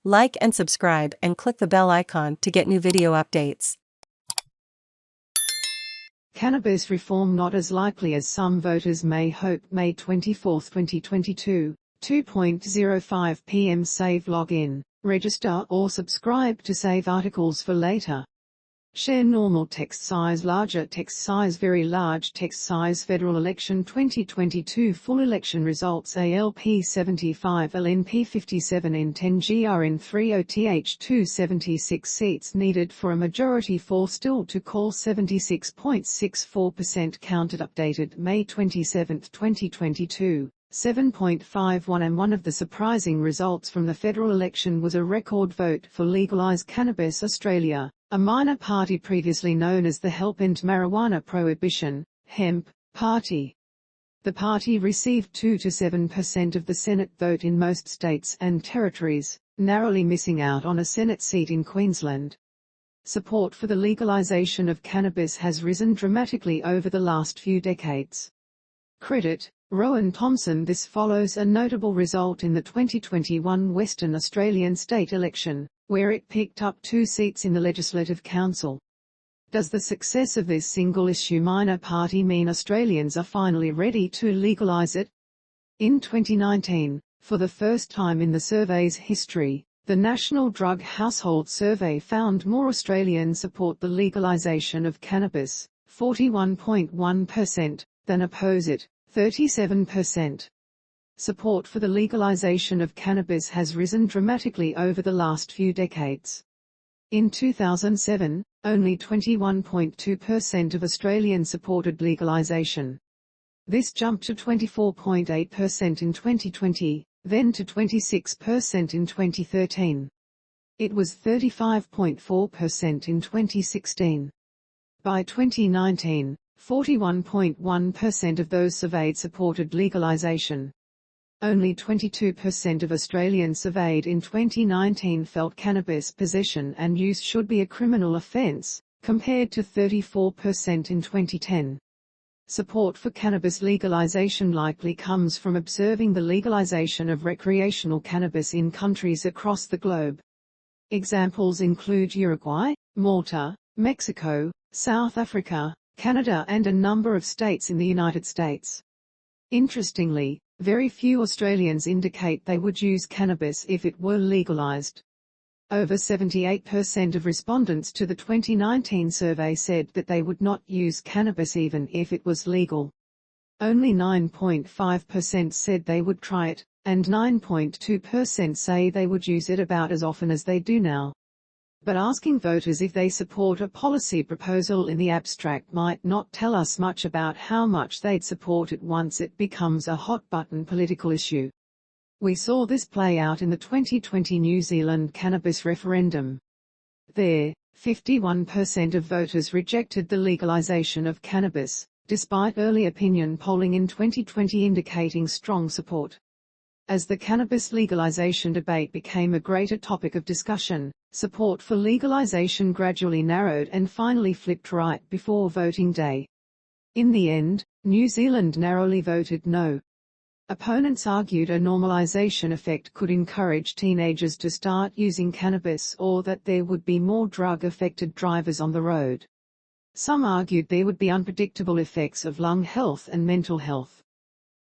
Like and subscribe and click the bell icon to get new video updates. Cannabis reform not as likely as some voters may hope. May 24, 2022, 2:05 p.m. Save login, register or subscribe to save articles for later. Share normal text size, larger text size, very large text size. Federal election 2022 full election results. ALP 75, LNP 57, N10, GRN 30, TH 276 seats needed for a majority fall still to call. 76.64% counted. Updated May 27, 2022. 7.51 and one of the surprising results from the federal election was a record vote for Legalise Cannabis Australia, a minor party previously known as the Help End Marijuana Prohibition, HEMP, party. The party received 2 to 7% of the Senate vote in most states and territories, narrowly missing out on a Senate seat in Queensland. Support for the legalisation of cannabis has risen dramatically over the last few decades. Credit Rowan Thompson. This follows a notable result in the 2021 Western Australian state election, where it picked up 2 seats in the Legislative Council. Does the success of this single-issue minor party mean Australians are finally ready to legalise it? In 2019, for the first time in the survey's history, the National Drug Household Survey found more Australians support the legalisation of cannabis, 41.1%, than oppose it, 37%. Support for the legalisation of cannabis has risen dramatically over the last few decades. In 2007, only 21.2% of Australians supported legalisation. This jumped to 24.8% in 2020, then to 26% in 2013. It was 35.4% in 2016. By 2019, 41.1% of those surveyed supported legalisation. Only 22% of Australians surveyed in 2019 felt cannabis possession and use should be a criminal offence, compared to 34% in 2010. Support for cannabis legalisation likely comes from observing the legalisation of recreational cannabis in countries across the globe. Examples include Uruguay, Malta, Mexico, South Africa, Canada and a number of states in the United States. Interestingly, very few Australians indicate they would use cannabis if it were legalised. Over 78% of respondents to the 2019 survey said that they would not use cannabis even if it was legal. Only 9.5% said they would try it, and 9.2% say they would use it about as often as they do now. But asking voters if they support a policy proposal in the abstract might not tell us much about how much they'd support it once it becomes a hot-button political issue. We saw this play out in the 2020 New Zealand cannabis referendum. There, 51% of voters rejected the legalisation of cannabis, despite early opinion polling in 2020 indicating strong support. As the cannabis legalisation debate became a greater topic of discussion, support for legalisation gradually narrowed and finally flipped right before voting day. In the end, New Zealand narrowly voted no. Opponents argued a normalisation effect could encourage teenagers to start using cannabis or that there would be more drug-affected drivers on the road. Some argued there would be unpredictable effects of lung health and mental health.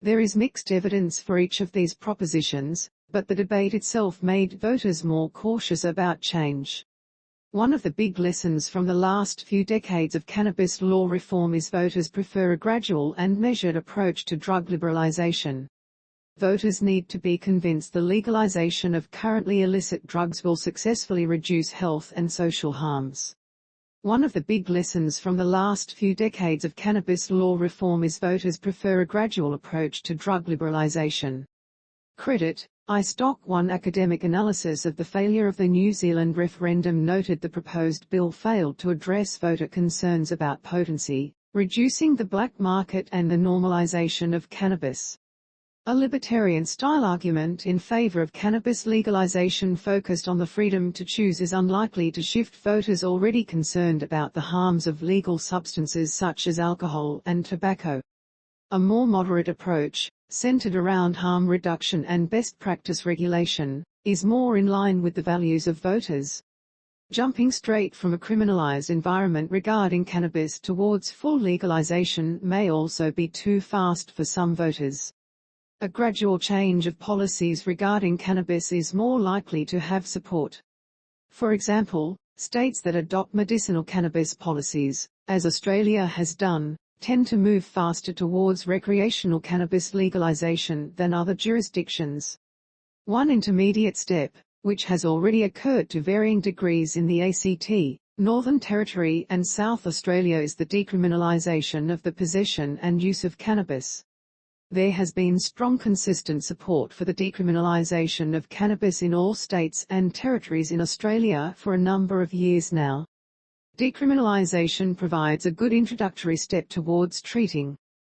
There is mixed evidence for each of these propositions, but the debate itself made voters more cautious about change. One of the big lessons from the last few decades of cannabis law reform is voters prefer a gradual and measured approach to drug liberalisation. Voters need to be convinced the legalisation of currently illicit drugs will successfully reduce health and social harms. One of the big lessons from the last few decades of cannabis law reform is voters prefer a gradual approach to drug liberalisation. Credit iStock One academic analysis of the failure of the New Zealand referendum noted the proposed bill failed to address voter concerns about potency, reducing the black market and the normalisation of cannabis. A libertarian-style argument in favor of cannabis legalization focused on the freedom to choose is unlikely to shift voters already concerned about the harms of legal substances such as alcohol and tobacco. A more moderate approach, centered around harm reduction and best practice regulation, is more in line with the values of voters. Jumping straight from a criminalized environment regarding cannabis towards full legalization may also be too fast for some voters. A gradual change of policies regarding cannabis is more likely to have support. For example, states that adopt medicinal cannabis policies, as Australia has done, tend to move faster towards recreational cannabis legalization than other jurisdictions. One intermediate step, which has already occurred to varying degrees in the ACT, Northern Territory and South Australia, is the decriminalisation of the possession and use of cannabis. There has been strong consistent support for the decriminalisation of cannabis in all states and territories in Australia for a number of years now. Decriminalisation provides a good introductory step towards treating